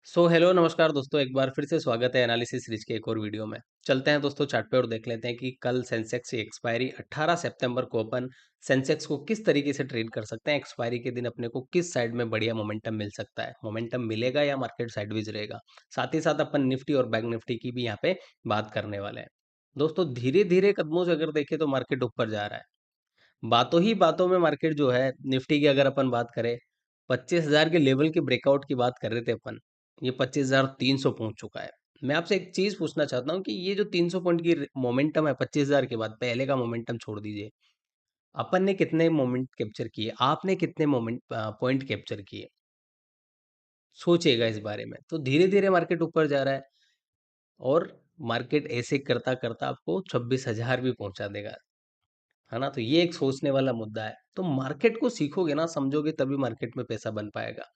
Hello नमस्कार दोस्तों, एक बार फिर से स्वागत है एनालिसिस सीरीज के एक और वीडियो में। चलते हैं दोस्तों चार्ट पे और देख लेते हैं कि कल सेंसेक्स की एक्सपायरी 18 सितंबर को अपन सेंसेक्स को किस तरीके से ट्रेड कर सकते हैं। एक्सपायरी के दिन अपने को किस साइड में बढ़िया मोमेंटम मिल सकता है, मोमेंटम मिलेगा या मार्केट साइडवेज रहेगा। साथ ही साथ अपन निफ्टी और बैंक निफ्टी की भी यहाँ पे बात करने वाले हैं। दोस्तों धीरे धीरे कदमों से अगर देखें तो मार्केट ऊपर जा रहा है। बातों ही बातों में मार्केट जो है, निफ्टी की अगर अपन बात करें, 25,000 के लेवल की ब्रेकआउट की बात कर रहे थे अपन। ये 25,300 पहुंच चुका है। मैं आपसे एक चीज पूछना चाहता हूँ कि ये जो 300 पॉइंट की मोमेंटम है 25,000 के बाद, पहले का मोमेंटम छोड़ दीजिए। अपन ने कितने मोमेंट कैप्चर किए, आपने कितने मोमेंट पॉइंट कैप्चर किए, सोचिएगा इस बारे में। तो धीरे धीरे मार्केट ऊपर जा रहा है और मार्केट ऐसे करता करता आपको 26,000 भी पहुंचा देगा, है ना। तो ये एक सोचने वाला मुद्दा है। तो मार्केट को सीखोगे ना, समझोगे, तभी मार्केट में पैसा बन पाएगा।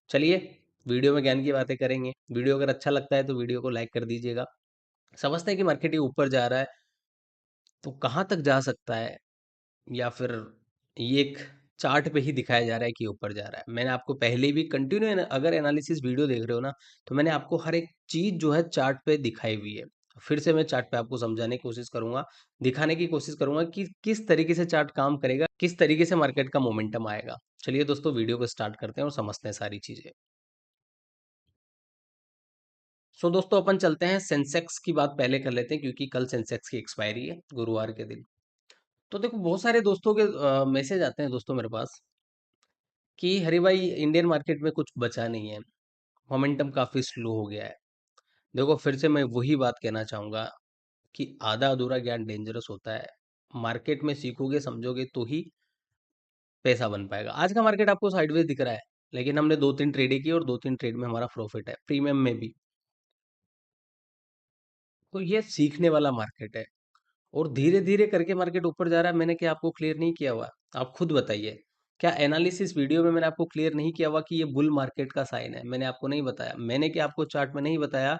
चलिए, वीडियो में ज्ञान की बातें करेंगे। वीडियो अगर अच्छा लगता है तो वीडियो को लाइक कर दीजिएगा। समझते हैं कि मार्केट ये ऊपर जा रहा है तो कहाँ तक जा सकता है, या फिर ये एक चार्ट पे ही दिखाया जा रहा है कि ऊपर जा रहा है। मैंने आपको पहले भी कंटिन्यू अगर एनालिसिस वीडियो देख रहे हो ना, तो मैंने आपको हर एक चीज जो है चार्ट पे दिखाई हुई है। फिर से मैं चार्ट पे आपको समझाने की कोशिश करूंगा, दिखाने की कोशिश करूंगा कि किस तरीके से चार्ट काम करेगा, किस तरीके से मार्केट का मोमेंटम आएगा। चलिए दोस्तों, वीडियो को स्टार्ट करते हैं और समझते हैं सारी चीजें। दोस्तों अपन चलते हैं, सेंसेक्स की बात पहले कर लेते हैं क्योंकि कल सेंसेक्स की एक्सपायरी है, गुरुवार के दिन। तो देखो, बहुत सारे दोस्तों के मैसेज आते हैं दोस्तों मेरे पास कि हरी भाई, इंडियन मार्केट में कुछ बचा नहीं है, मोमेंटम काफी स्लो हो गया है। देखो, फिर से मैं वही बात कहना चाहूंगा कि आधा अधूरा ज्ञान डेंजरस होता है। मार्केट में सीखोगे समझोगे तो ही पैसा बन पाएगा। आज का मार्केट आपको साइडवेज दिख रहा है, लेकिन हमने दो तीन ट्रेडें की और दो तीन ट्रेड में हमारा प्रॉफिट है, प्रीमियम में भी। तो ये सीखने वाला मार्केट है और धीरे धीरे करके मार्केट ऊपर जा रहा है। मैंने क्या आपको क्लियर नहीं किया हुआ? आप खुद बताइए। क्या एनालिसिस वीडियो में मैंने आपको क्लियर नहीं किया हुआ कि ये बुल मार्केट का साइन है? मैंने आपको नहीं बताया? मैंने क्या आपको चार्ट में नहीं बताया?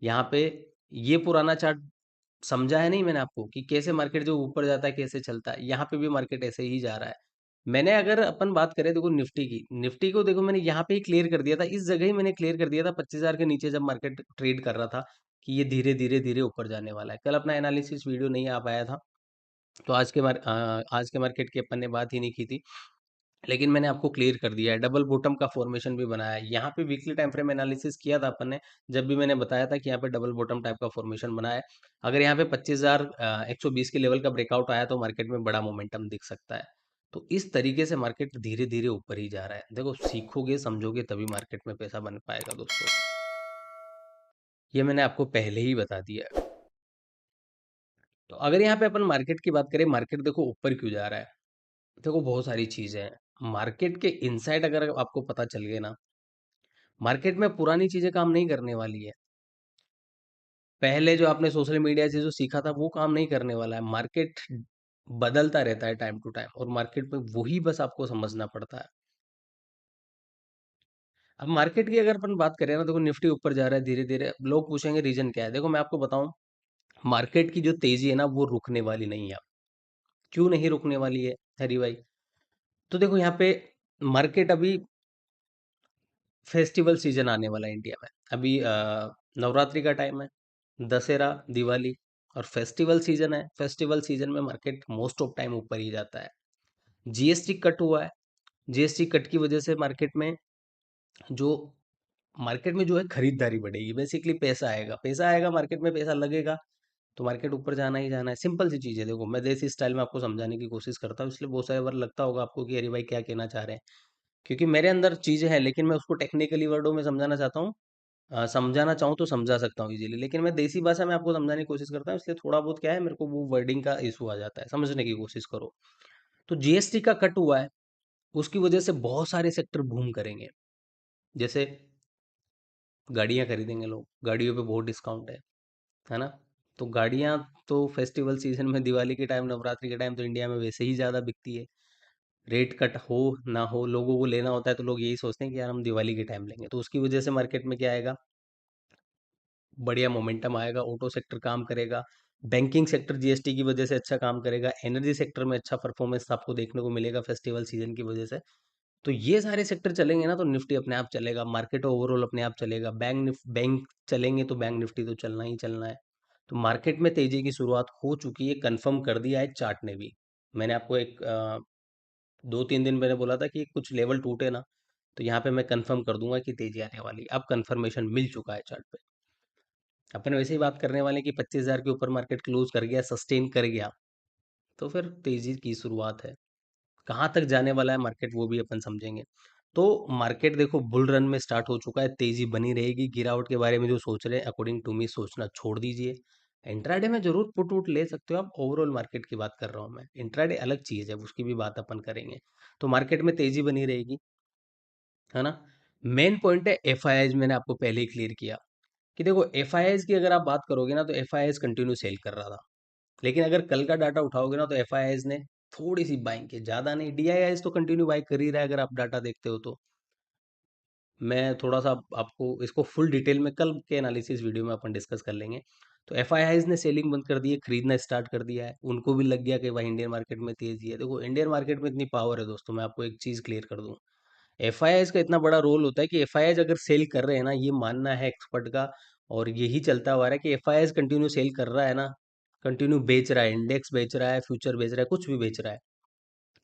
यहाँ पे ये पुराना चार्ट समझा है नहीं मैंने आपको कि कैसे मार्केट जो ऊपर जाता है कैसे चलता है? यहाँ पे भी मार्केट ऐसे ही जा रहा है। मैंने, अगर अपन बात करें देखो निफ्टी की, निफ्टी को देखो मैंने यहाँ पे ही क्लियर कर दिया था, इस जगह ही मैंने क्लियर कर दिया था 25,000 के नीचे जब मार्केट ट्रेड कर रहा था, कि ये धीरे धीरे धीरे ऊपर जाने वाला है। कल अपना एनालिसिस वीडियो नहीं आ पाया था, तो आज के मार्केट की अपन ने बात ही नहीं की थी। लेकिन मैंने आपको क्लियर कर दिया है, डबल बॉटम का फॉर्मेशन भी बनाया है। यहाँ पे वीकली टाइम फ्रेम एनालिसिस किया था अपन ने, जब भी मैंने बताया था कि यहाँ पे डबल बॉटम टाइप का फॉर्मेशन बना है। अगर यहाँ पे 25,120 के लेवल का ब्रेकआउट आया तो मार्केट में बड़ा मोमेंटम दिख सकता है। तो इस तरीके से मार्केट धीरे धीरे ऊपर ही जा रहा है। देखो, सीखोगे समझोगे तभी मार्केट में पैसा बन पाएगा दोस्तों। ये मैंने आपको पहले ही बता दिया है। तो अगर यहाँ पे अपन मार्केट की बात करें, मार्केट देखो ऊपर क्यों जा रहा है। देखो, बहुत सारी चीजें हैं मार्केट के इनसाइड, अगर आपको पता चल गए ना, मार्केट में पुरानी चीजें काम नहीं करने वाली है। पहले जो आपने सोशल मीडिया से जो सीखा था वो काम नहीं करने वाला है। मार्केट बदलता रहता है टाइम टू टाइम, और मार्केट में वही बस आपको समझना पड़ता है। अब मार्केट की अगर अपन बात करें ना, देखो निफ्टी ऊपर जा रहा है धीरे धीरे। लोग पूछेंगे रीजन क्या है, देखो मैं आपको बताऊं, मार्केट की जो तेजी है ना वो रुकने वाली नहीं है। क्यों नहीं रुकने वाली है हरी भाई? तो देखो यहाँ पे मार्केट अभी, फेस्टिवल सीजन आने वाला है इंडिया में। अभी नवरात्रि का टाइम है, दशहरा, दिवाली और फेस्टिवल सीजन है। फेस्टिवल सीजन में मार्केट मोस्ट ऑफ टाइम ऊपर ही जाता है। जीएसटी कट हुआ है, जीएसटी कट की वजह से जो मार्केट में जो है खरीदारी बढ़ेगी। बेसिकली पैसा आएगा, पैसा आएगा, मार्केट में पैसा लगेगा तो मार्केट ऊपर जाना ही जाना है। सिंपल सी चीज़ है। देखो, मैं देसी स्टाइल में आपको समझाने की कोशिश करता हूँ, इसलिए बहुत सारे बार लगता होगा आपको कि अरे भाई क्या कहना चाह रहे हैं, क्योंकि मेरे अंदर चीज़ें हैं लेकिन मैं उसको टेक्निकली वर्डों में समझाना चाहता हूँ। समझाना चाहूँ तो समझा सकता हूँ इजीली, लेकिन मैं देसी भाषा में आपको समझाने की कोशिश करता हूँ, इसलिए थोड़ा बहुत क्या है, मेरे को वो वर्डिंग का इशू आ जाता है। समझने की कोशिश करो। तो जीएसटी का कट हुआ है, उसकी वजह से बहुत सारे सेक्टर बूम करेंगे। जैसे गाड़ियाँ खरीदेंगे लोग, गाड़ियों पे बहुत डिस्काउंट है ना। तो गाड़ियाँ तो फेस्टिवल सीजन में, दिवाली के टाइम, नवरात्रि के टाइम तो इंडिया में वैसे ही ज़्यादा बिकती है। रेट कट हो ना हो, लोगों को लेना होता है तो लोग यही सोचते हैं कि यार हम दिवाली के टाइम लेंगे, तो उसकी वजह से मार्केट में क्या आएगा, बढ़िया मोमेंटम आएगा। ऑटो सेक्टर काम करेगा, बैंकिंग सेक्टर जीएसटी की वजह से अच्छा काम करेगा, एनर्जी सेक्टर में अच्छा परफॉर्मेंस आपको देखने को मिलेगा फेस्टिवल सीजन की वजह से। तो ये सारे सेक्टर चलेंगे ना तो निफ्टी अपने आप चलेगा, मार्केट ओवरऑल अपने आप चलेगा, बैंक चलेंगे तो बैंक निफ्टी तो चलना ही चलना है। तो मार्केट में तेजी की शुरुआत हो चुकी है, कंफर्म कर दिया है चार्ट ने भी। मैंने आपको एक 2-3 दिन मैंने बोला था कि कुछ लेवल टूटे ना, तो यहाँ पे मैं कंफर्म कर दूंगा कि तेजी आने वाली है। अब कंफर्मेशन मिल चुका है चार्ट पे। अपन वैसे ही बात करने वाले हैं कि 25,000 के ऊपर मार्केट क्लोज कर गया, सस्टेन कर गया, तो फिर तेजी की शुरुआत है। कहाँ तक जाने वाला है मार्केट वो भी अपन समझेंगे। तो मार्केट देखो बुल रन में स्टार्ट हो चुका है, तेजी बनी रहेगी। गिरावट के बारे में जो सोच रहे हैं अकॉर्डिंग टू मी सोचना छोड़ दीजिए। इंट्राडे में जरूर पुट वुट ले सकते हो आप, ओवरऑल मार्केट की बात कर रहा हूँ मैं। इंट्राडे अलग चीज है, उसकी भी बात अपन करेंगे। तो मार्केट में तेजी बनी रहेगी, है ना। मेन पॉइंट है एफ मैंने आपको पहले ही क्लियर किया कि देखो एफ की अगर आप बात करोगे ना तो एफ कंटिन्यू सेल कर रहा था। लेकिन अगर कल का डाटा उठाओगे ना तो एफ ने थोड़ी सी बाइंग की, ज्यादा नहीं। डी तो कंटिन्यू बाई कर ही रहा है अगर आप डाटा देखते हो तो। मैं थोड़ा सा आपको इसको फुल डिटेल में कल के एनालिसिस वीडियो में अपन डिस्कस कर लेंगे। तो एफ ने सेलिंग बंद कर दी है, खरीदना स्टार्ट कर दिया है। उनको भी लग गया कि भाई इंडियन मार्केट में तेजी है। देखो इंडियन मार्केट में इतनी पावर है दोस्तों, मैं आपको एक चीज क्लियर कर दूं। एफ का इतना बड़ा रोल होता है कि एफ अगर सेल कर रहे हैं ना, ये मानना है एक्सपर्ट का, और यही चलता हुआ रहा है कि एफ कंटिन्यू सेल कर रहा है ना, कंटिन्यू बेच रहा है, इंडेक्स बेच रहा है, फ्यूचर बेच रहा है, कुछ भी बेच रहा है,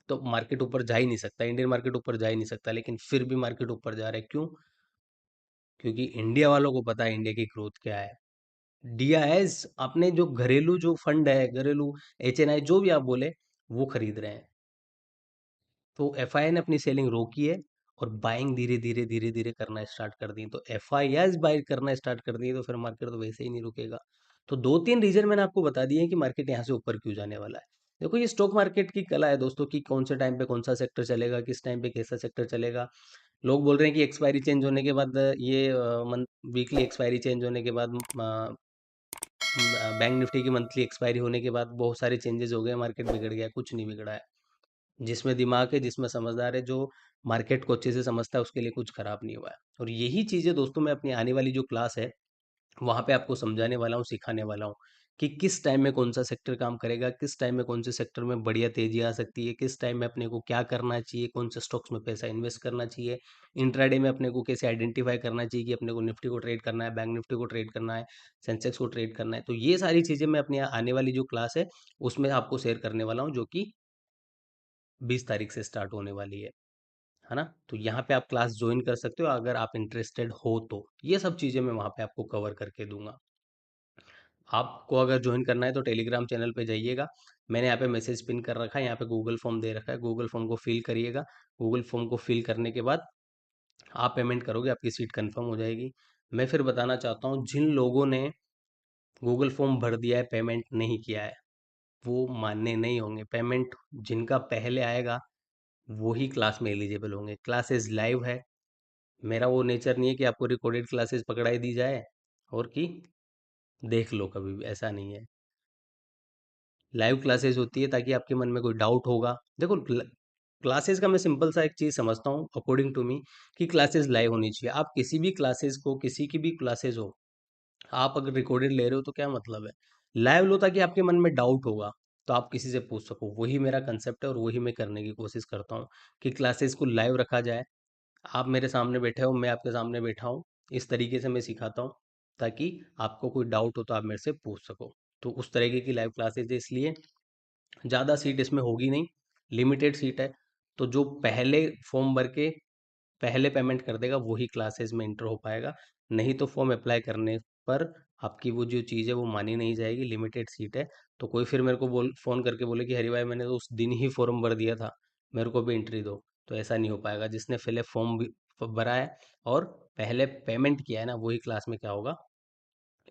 तो मार्केट ऊपर जा ही नहीं सकता, इंडियन मार्केट ऊपर जा ही नहीं सकता। लेकिन फिर भी मार्केट ऊपर जा रहा है, क्यों? क्योंकि इंडिया वालों को पता है इंडिया की ग्रोथ क्या है। डीआईएस अपने जो घरेलू जो फंड है, घरेलू एचएनआई जो भी आप बोले, वो खरीद रहे हैं। तो एफआई ने अपनी सेलिंग रोकी है और बाइंग धीरे धीरे धीरे धीरे करना स्टार्ट कर दी। तो एफआईएस बाय करना स्टार्ट कर दिए तो फिर मार्केट तो वैसे ही नहीं रुकेगा। तो 2-3 रीजन मैंने आपको बता दिए हैं कि मार्केट यहाँ से ऊपर क्यों जाने वाला है। देखो ये स्टॉक मार्केट की कला है दोस्तों, कि कौन से टाइम पे कौन सा सेक्टर चलेगा, किस टाइम पे कैसा सेक्टर चलेगा। लोग बोल रहे हैं कि एक्सपायरी चेंज होने के बाद ये मंथ वीकली एक्सपायरी चेंज होने के बाद बैंक निफ्टी की मंथली एक्सपायरी होने के बाद बहुत सारे चेंजेस हो गए, मार्केट बिगड़ गया। कुछ नहीं बिगड़ा है। जिसमें दिमाग है, जिसमें समझदार है, जो मार्केट को अच्छे से समझता है, उसके लिए कुछ खराब नहीं हुआ है। और यही चीजें दोस्तों मैं अपनी आने वाली जो क्लास है वहां पे आपको समझाने वाला हूँ, सिखाने वाला हूँ कि किस टाइम में कौन सा सेक्टर काम करेगा, किस टाइम में कौन से सेक्टर में बढ़िया तेजी आ सकती है, किस टाइम में अपने को क्या करना चाहिए, कौन से स्टॉक्स में पैसा इन्वेस्ट करना चाहिए, इंट्राडे में अपने को कैसे आइडेंटिफाई करना चाहिए कि अपने को निफ्टी को ट्रेड करना है, बैंक निफ्टी को ट्रेड करना है, सेंसेक्स को ट्रेड करना है। तो ये सारी चीजें मैं अपनी आने वाली जो क्लास है उसमें आपको शेयर करने वाला हूँ, जो कि 20 तारीख से स्टार्ट होने वाली है ना। तो यहाँ पे आप क्लास ज्वाइन कर सकते हो अगर आप इंटरेस्टेड हो तो। ये सब चीज़ें मैं वहाँ पे आपको कवर करके दूंगा। आपको अगर ज्वाइन करना है तो टेलीग्राम चैनल पे जाइएगा। मैंने यहाँ पे मैसेज पिन कर रखा है, यहाँ पे गूगल फॉर्म दे रखा है, गूगल फॉर्म को फिल करिएगा। गूगल फॉर्म को फिल करने के बाद आप पेमेंट करोगे, आपकी सीट कंफर्म हो जाएगी। मैं फिर बताना चाहता हूँ, जिन लोगों ने गूगल फॉर्म भर दिया है, पेमेंट नहीं किया है, वो मान्य नहीं होंगे। पेमेंट जिनका पहले आएगा वो ही क्लास में एलिजिबल होंगे। क्लासेस लाइव है। मेरा वो नेचर नहीं है कि आपको रिकॉर्डेड क्लासेस पकड़ाई दी जाए और कि देख लो, कभी भी ऐसा नहीं है। लाइव क्लासेस होती है ताकि आपके मन में कोई डाउट होगा। देखो क्लासेस का मैं सिंपल सा एक चीज समझता हूँ अकॉर्डिंग टू मी, कि क्लासेस लाइव होनी चाहिए। आप किसी भी क्लासेस को, किसी की भी क्लासेस हो, आप अगर रिकॉर्डेड ले रहे हो तो क्या मतलब है? लाइव लो ताकि आपके मन में डाउट होगा तो आप किसी से पूछ सको। वही मेरा कंसेप्ट है और वही मैं करने की कोशिश करता हूँ कि क्लासेस को लाइव रखा जाए। आप मेरे सामने बैठे हो, मैं आपके सामने बैठा हूँ, इस तरीके से मैं सिखाता हूँ ताकि आपको कोई डाउट हो तो आप मेरे से पूछ सको। तो उस तरीके की लाइव क्लासेज है, इसलिए ज़्यादा सीट इसमें होगी नहीं, लिमिटेड सीट है। तो जो पहले फॉर्म भर के पहले पेमेंट कर देगा वही क्लासेस में इंटर हो पाएगा। नहीं तो फॉर्म अप्लाई करने पर आपकी वो जो चीज़ है वो मानी नहीं जाएगी, लिमिटेड सीट है। तो कोई फिर मेरे को बोल फ़ोन करके बोले कि हरी भाई मैंने तो उस दिन ही फॉर्म भर दिया था, मेरे को भी एंट्री दो, तो ऐसा नहीं हो पाएगा। जिसने पहले फॉर्म भी भरा है और पहले पेमेंट किया है ना, वही क्लास में क्या होगा,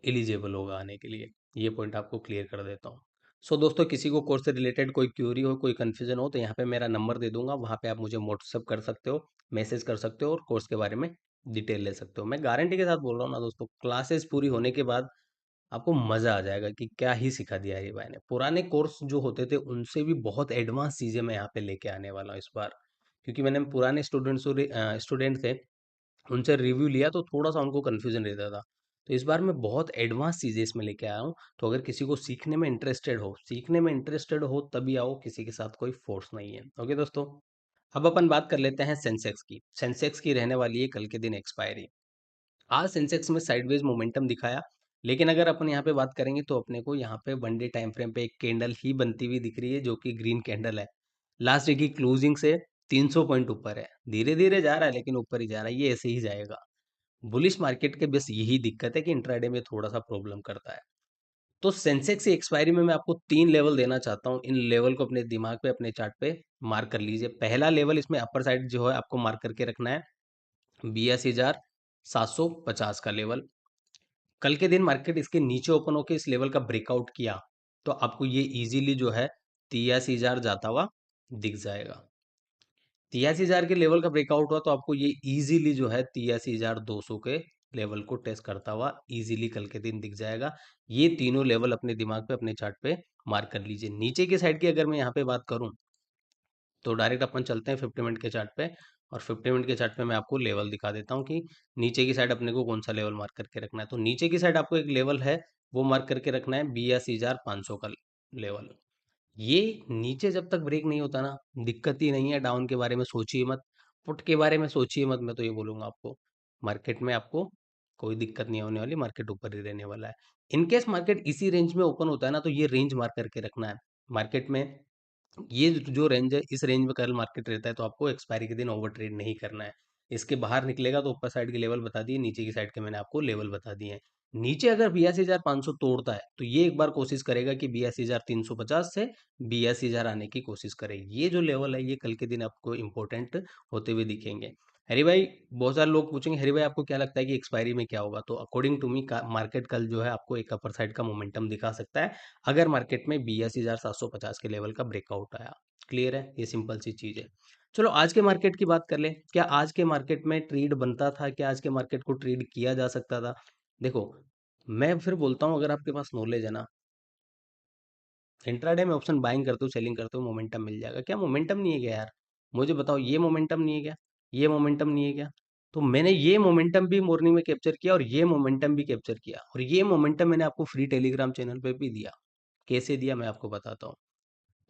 एलिजिबल होगा आने के लिए। ये पॉइंट आपको क्लियर कर देता हूँ। सो दोस्तों, किसी को कोर्स से रिलेटेड कोई क्यूरी हो, कोई कन्फ्यूजन हो, तो यहाँ पे मेरा नंबर दे दूंगा, वहाँ पे आप मुझे व्हाट्सअप कर सकते हो, मैसेज कर सकते हो और कोर्स के बारे में डिटेल ले सकते हो। मैं गारंटी के साथ बोल रहा हूँ ना दोस्तों, क्लासेस पूरी होने के बाद आपको मजा आ जाएगा कि क्या ही सिखा दिया है ये भाई ने। पुराने कोर्स जो होते थे उनसे भी बहुत एडवांस चीजें मैं यहाँ पे लेके आने वाला हूँ इस बार, क्योंकि मैंने पुराने स्टूडेंट थे, उनसे रिव्यू लिया तो थोड़ा सा उनको कन्फ्यूजन रहता था। तो इस बार मैं बहुत एडवांस चीज़ें इसमें लेके आया हूँ। तो अगर किसी को सीखने में इंटरेस्टेड हो तभी आओ, किसी के साथ कोई फोर्स नहीं है। ओके दोस्तों, अब अपन बात कर लेते हैं सेंसेक्स की। सेंसेक्स की रहने वाली है कल के दिन एक्सपायरी। आज सेंसेक्स में साइडवेज मोमेंटम दिखाया, लेकिन अगर अपन यहाँ पे बात करेंगे तो अपने को यहाँ पे वन डे टाइम फ्रेम पे एक कैंडल ही बनती हुई दिख रही है, जो कि ग्रीन कैंडल है। लास्ट डे की क्लोजिंग से 300 पॉइंट ऊपर है, धीरे धीरे जा रहा है लेकिन ऊपर ही जा रहा है, ये ऐसे ही जाएगा। बुलिश मार्केट के बस यही दिक्कत है कि इंट्राडे में थोड़ा सा प्रॉब्लम करता है। तो सेंसेक्स की एक्सपायरी में मैं आपको 3 लेवल देना चाहता हूँ। इन लेवल को अपने दिमाग पे, अपने चार्ट पे मार्क कर लीजिए। पहला लेवल इसमें अपर साइड जो है आपको मार्क करके रखना है 82,750 का लेवल। कल के दिन मार्केट इसके नीचे ओपन होकर इस लेवल का ब्रेकआउट किया तो आपको ये इजीली जो है 83,000 जाता हुआ दिख जाएगा। 83,000 के लेवल का ब्रेकआउट हुआ तो आपको ये इजीली जो है 83,200 के लेवल को टेस्ट करता हुआ इजीली कल के दिन दिख जाएगा। ये तीनों लेवल अपने दिमाग पे, अपने चार्ट पे मार्क कर लीजिए। नीचे की साइड की अगर मैं यहाँ पे बात करूं तो डायरेक्ट अपन चलते हैं 50 मिनट के चार्ट पे, और 50 मिनट के चार्ट पे मैं आपको लेवल दिखा देता हूँ कि नीचे की साइड अपने को कौन सा लेवल मार्क करके रखना है। तो नीचे की साइड आपको एक लेवल है वो मार्क करके रखना है 82,500 का लेवल। ये नीचे जब तक ब्रेक नहीं होता ना, दिक्कत ही नहीं है। डाउन के बारे में सोचिए मत, पुट के बारे में सोचिए मत। मैं तो ये बोलूंगा आपको, मार्केट में आपको कोई दिक्कत नहीं होने वाली, मार्केट ऊपर ही रहने वाला है। इनकेस मार्केट इसी रेंज में ओपन होता है ना, तो ये रेंज मार्क करके रखना है। मार्केट में ये जो रेंज है, इस रेंज में कल मार्केट रहता है तो आपको एक्सपायरी के दिन ओवर ट्रेड नहीं करना है। इसके बाहर निकलेगा तो ऊपर साइड के लेवल बता दिए, नीचे की साइड के मैंने आपको लेवल बता दिए हैं। नीचे अगर 82,500 तोड़ता है तो ये एक बार कोशिश करेगा कि 82,350 से 82,000 आने की कोशिश करे। ये जो लेवल है ये कल के दिन आपको इंपॉर्टेंट होते हुए दिखेंगे। हरी भाई, बहुत सारे लोग पूछेंगे हरी भाई आपको क्या लगता है कि एक्सपायरी में क्या होगा? तो अकॉर्डिंग टू मी मार्केट कल जो है आपको एक अपर साइड का मोमेंटम दिखा सकता है, अगर मार्केट में 82,750 के लेवल का ब्रेकआउट आया। क्लियर है, ये सिंपल सी चीज है। चलो आज के मार्केट की बात कर ले। क्या आज के मार्केट में ट्रेड बनता था? क्या आज के मार्केट को ट्रेड किया जा सकता था? देखो, मैं फिर बोलता हूँ, अगर आपके पास नॉलेज है ना, इंट्राडे में ऑप्शन बाइंग करते हो, सेलिंग करते हो, मोमेंटम मिल जाएगा। क्या मोमेंटम नहीं है क्या यार? मुझे बताओ, ये मोमेंटम नहीं है क्या? ये मोमेंटम नहीं है क्या? तो मैंने ये मोमेंटम भी मॉर्निंग में कैप्चर किया और ये मोमेंटम भी कैप्चर किया, और ये मोमेंटम मैंने आपको फ्री टेलीग्राम चैनल पे भी दिया। कैसे दिया मैं आपको बताता हूँ।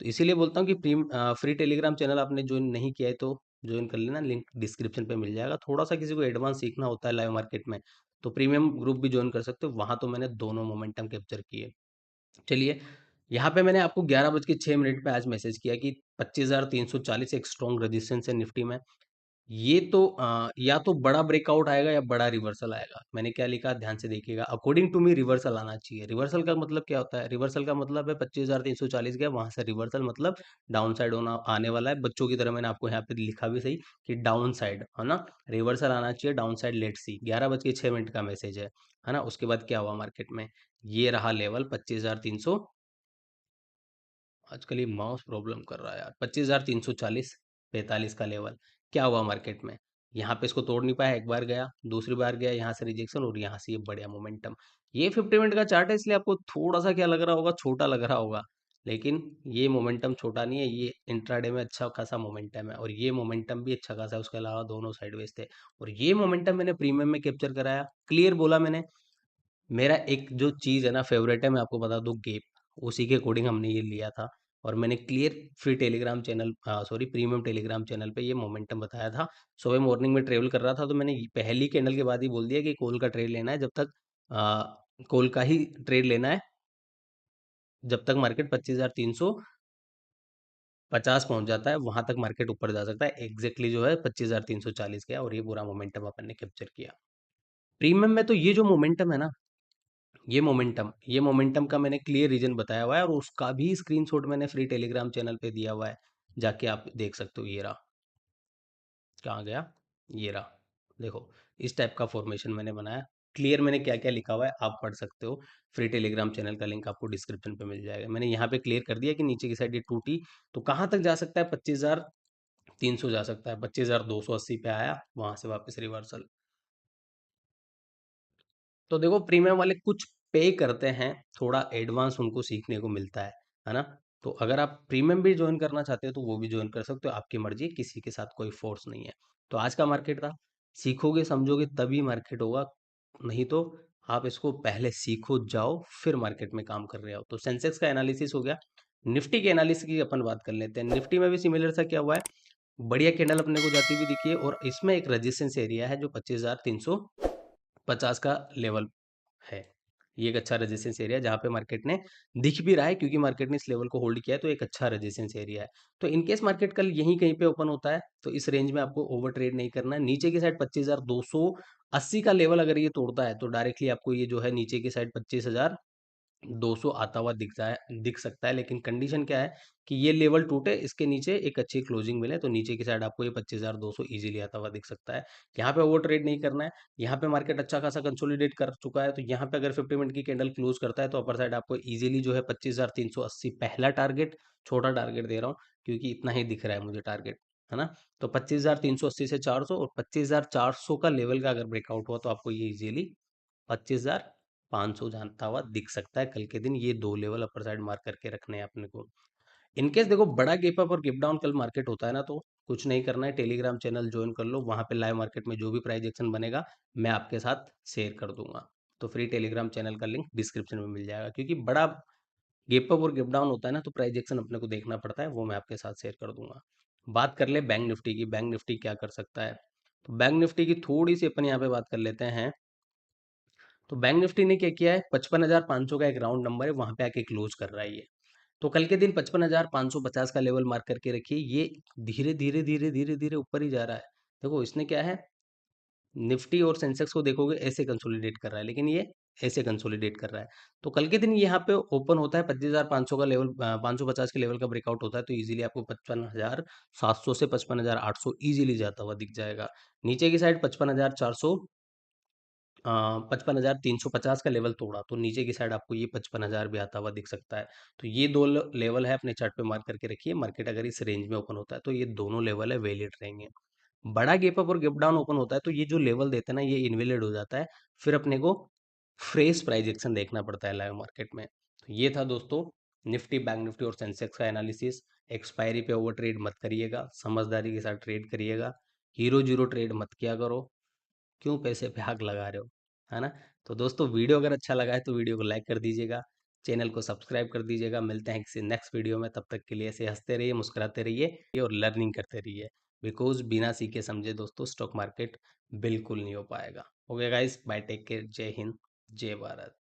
तो इसीलिए बोलता हूँ कि फ्री टेलीग्राम चैनल आपने ज्वाइन नहीं किया है तो ज्वाइन कर लेना, लिंक डिस्क्रिप्शन पे मिल जाएगा। थोड़ा सा किसी को एडवांस सीखना होता है लाइव मार्केट में तो प्रीमियम ग्रुप भी ज्वाइन कर सकते हो, वहां तो मैंने दोनों मोमेंटम कैप्चर किए। चलिए, यहाँ पे मैंने आपको 11:06 पे आज मैसेज किया कि 25,340 एक स्ट्रॉन्ग रेजिस्टेंस है निफ्टी में। ये तो या तो बड़ा ब्रेकआउट आएगा या बड़ा रिवर्सल आएगा। मैंने क्या लिखा ध्यान से देखिएगा, अकॉर्डिंग टू मी रिवर्सल आना चाहिए। रिवर्सल का मतलब क्या होता है? रिवर्सल का मतलब है 25,340 गया, वहां से रिवर्सल मतलब डाउन साइड होना आने वाला है। बच्चों की तरह मैंने आपको यहाँ पे लिखा भी सही कि डाउन साइड है ना, रिवर्सल आना चाहिए डाउन साइड। लेट सी, 11:06 का मैसेज है ना। उसके बाद क्या हुआ मार्केट में? ये रहा लेवल 25,300। आजकल ये माउस प्रॉब्लम कर रहा है यार। 25,340 45 का लेवल। क्या हुआ मार्केट में? यहाँ पे इसको तोड़ नहीं पाया, एक बार गया, दूसरी बार गया, यहाँ से रिजेक्शन, और यहाँ से ये बढ़िया मोमेंटम। ये 50 मिनट का चार्ट है, इसलिए आपको थोड़ा सा क्या लग रहा होगा, छोटा लग रहा होगा, लेकिन ये मोमेंटम छोटा नहीं है। ये इंट्राडे में अच्छा खासा मोमेंटम है, और ये मोमेंटम भी अच्छा खासा है। उसके अलावा दोनों साइडवेज थे, और ये मोमेंटम मैंने प्रीमियम में कैप्चर कराया। क्लियर बोला मैंने। मेरा एक जो चीज़ है ना फेवरेट है, मैं आपको बता दूं, गेप। उसी के अकॉर्डिंग हमने ये लिया था, और मैंने clear free Telegram channel, sorry premium Telegram channel पे ये मोमेंटम बताया था। सुबह मॉर्निंग में ट्रेवल कर रहा था तो मैंने पहली कैंडल के बाद ही बोल दिया कि कॉल का ट्रेड लेना है, जब तक कॉल का ही ट्रेड लेना है, जब तक मार्केट 25,350 पहुंच जाता है वहां तक मार्केट ऊपर जा सकता है। एग्जैक्टली जो है 25,340 गया, और ये पूरा मोमेंटम अपन ने कैप्चर किया। प्रीमियम में तो ये जो मोमेंटम है ना, ये मोमेंटम का मैंने क्लियर रीजन बताया हुआ है, और उसका भी स्क्रीनशॉट मैंने फ्री टेलीग्राम चैनल पे दिया हुआ है, जाके आप देख सकते हो। ये रहा, कहाँ गया, ये रहा, देखो। इस टाइप का फॉर्मेशन मैंने बनाया। क्लियर मैंने क्या क्या लिखा हुआ है आप पढ़ सकते हो। फ्री टेलीग्राम चैनल का लिंक आपको डिस्क्रिप्शन पे मिल जाएगा। मैंने यहाँ पे क्लियर कर दिया कि नीचे की साइड ये टूटी तो कहाँ तक जा सकता है, 25,300 जा सकता है। 25,280 पे आया, वहां से वापस रिवर्सल। तो देखो, प्रीमियम वाले कुछ पे करते हैं, थोड़ा एडवांस उनको सीखने को मिलता है ना। तो अगर आप प्रीमियम भी ज्वाइन करना चाहते हो तो वो भी ज्वाइन कर सकते हो, आपकी मर्जी, किसी के साथ कोई फोर्स नहीं है। तो आज का मार्केट था, सीखोगे समझोगे तभी मार्केट होगा, नहीं तो आप इसको पहले सीखो जाओ फिर मार्केट में काम कर रहे हो। तो सेंसेक्स का एनालिसिस हो गया। निफ्टी के एनालिसिस की अपन बात कर लेते हैं। निफ्टी में भी सिमिलर सा क्या हुआ है, बढ़िया कैंडल अपने को जाती हुई दिखी है और इसमें एक रेजिस्टेंस एरिया है जो 25,350 का लेवल है। ये एक अच्छा रेजिस्टेंस एरिया है जहाँ पे मार्केट ने दिख भी रहा है, क्योंकि मार्केट ने इस लेवल को होल्ड किया है, तो एक अच्छा रेजिस्टेंस एरिया है। तो इन केस मार्केट कल यहीं कहीं पे ओपन होता है तो इस रेंज में आपको ओवर ट्रेड नहीं करना है। नीचे की साइड 25,280 का लेवल अगर ये तोड़ता है तो डायरेक्टली आपको ये जो है नीचे की साइड 25,200 आता हुआ दिख सकता है, लेकिन कंडीशन क्या है कि ये लेवल टूटे, इसके नीचे एक अच्छी क्लोजिंग मिले तो नीचे की साइड आपको ये 25,200 इजीली आता हुआ दिख सकता है। यहाँ पे ओवर ट्रेड नहीं करना है। यहाँ पे मार्केट अच्छा खासा कंसोलिडेट कर चुका है, तो यहाँ पे अगर 50 मिनट की कैंडल क्लोज करता है तो अपर साइड आपको इजीली जो है 25,380 पहला टारगेट, छोटा टारगेट दे रहा हूँ क्योंकि इतना ही दिख रहा है मुझे टारगेट, है ना। तो 25,380 से 400 और 25,400 का लेवल का अगर ब्रेकआउट हुआ तो आपको ये इजीली 25,500 जानता हुआ दिख सकता है कल के दिन। ये दो लेवल अपर साइड मार्क करके रखने हैं अपने को। इनकेस देखो बड़ा गैप अप और गैप डाउन कल मार्केट होता है ना, तो कुछ नहीं करना है, टेलीग्राम चैनल ज्वाइन कर लो, वहां पे लाइव मार्केट में जो भी प्राइस एक्शन बनेगा मैं आपके साथ शेयर कर दूंगा। तो फ्री टेलीग्राम चैनल का लिंक डिस्क्रिप्शन में मिल जाएगा, क्योंकि बड़ा गैप अप और गैप डाउन होता है ना तो प्राइस एक्शन अपने को देखना पड़ता है, वो मैं आपके साथ शेयर कर दूंगा। बात कर ले बैंक निफ्टी की, बैंक निफ्टी क्या कर सकता है। तो बैंक निफ्टी की थोड़ी सी अपन यहाँ पे बात कर लेते हैं। तो बैंक निफ्टी ने क्या किया है, 55,500 का एक राउंड नंबर है, वहां पे आके क्लोज कर रहा है ये। तो कल के दिन 55,550 का लेवल मार्क करके रखिए। ये धीरे धीरे धीरे धीरे धीरे ऊपर ही जा रहा है। देखो इसने क्या है, निफ्टी और सेंसेक्स को देखोगे ऐसे कंसोलिडेट कर रहा है, लेकिन ये ऐसे कंसोलिडेट कर रहा है। तो कल के दिन यहाँ पे ओपन होता है 25,500 का लेवल, 550 के लेवल का ब्रेकआउट होता है तो इजीली आपको 55,700 से 55,800 इजीली जाता हुआ दिख जाएगा। नीचे की साइड 55,400, 55,350 का लेवल तोड़ा तो नीचे की साइड आपको ये 55,000 भी आता हुआ दिख सकता है। तो ये दो लेवल है, अपने चार्ट पे मार्क करके रखिए। मार्केट अगर इस रेंज में ओपन होता है तो ये दोनों लेवल है वैलिड रहेंगे। बड़ा गैप अप और गैप डाउन ओपन होता है तो ये जो लेवल देते हैं ना ये इनवैलिड हो जाता है, फिर अपने को फ्रेश प्राइस एक्शन देखना पड़ता है लाइव मार्केट में। तो ये था दोस्तों निफ्टी, बैंक निफ्टी और सेंसेक्स का एनालिसिस। एक्सपायरी पे ओवर ट्रेड मत करिएगा, समझदारी के साथ ट्रेड करिएगा। हीरो जीरो ट्रेड मत किया करो, क्यों पैसे पे आग लगा रहे हो, है ना। तो दोस्तों वीडियो अगर अच्छा लगा है तो वीडियो को लाइक कर दीजिएगा, चैनल को सब्सक्राइब कर दीजिएगा। मिलते हैं किसी नेक्स्ट वीडियो में, तब तक के लिए ऐसे हंसते रहिए, मुस्कुराते रहिए और लर्निंग करते रहिए। बिकॉज बिना सीखे समझे दोस्तों स्टॉक मार्केट बिल्कुल नहीं हो पाएगा। Okay guys, bye, take care, जय हिंद, जय भारत।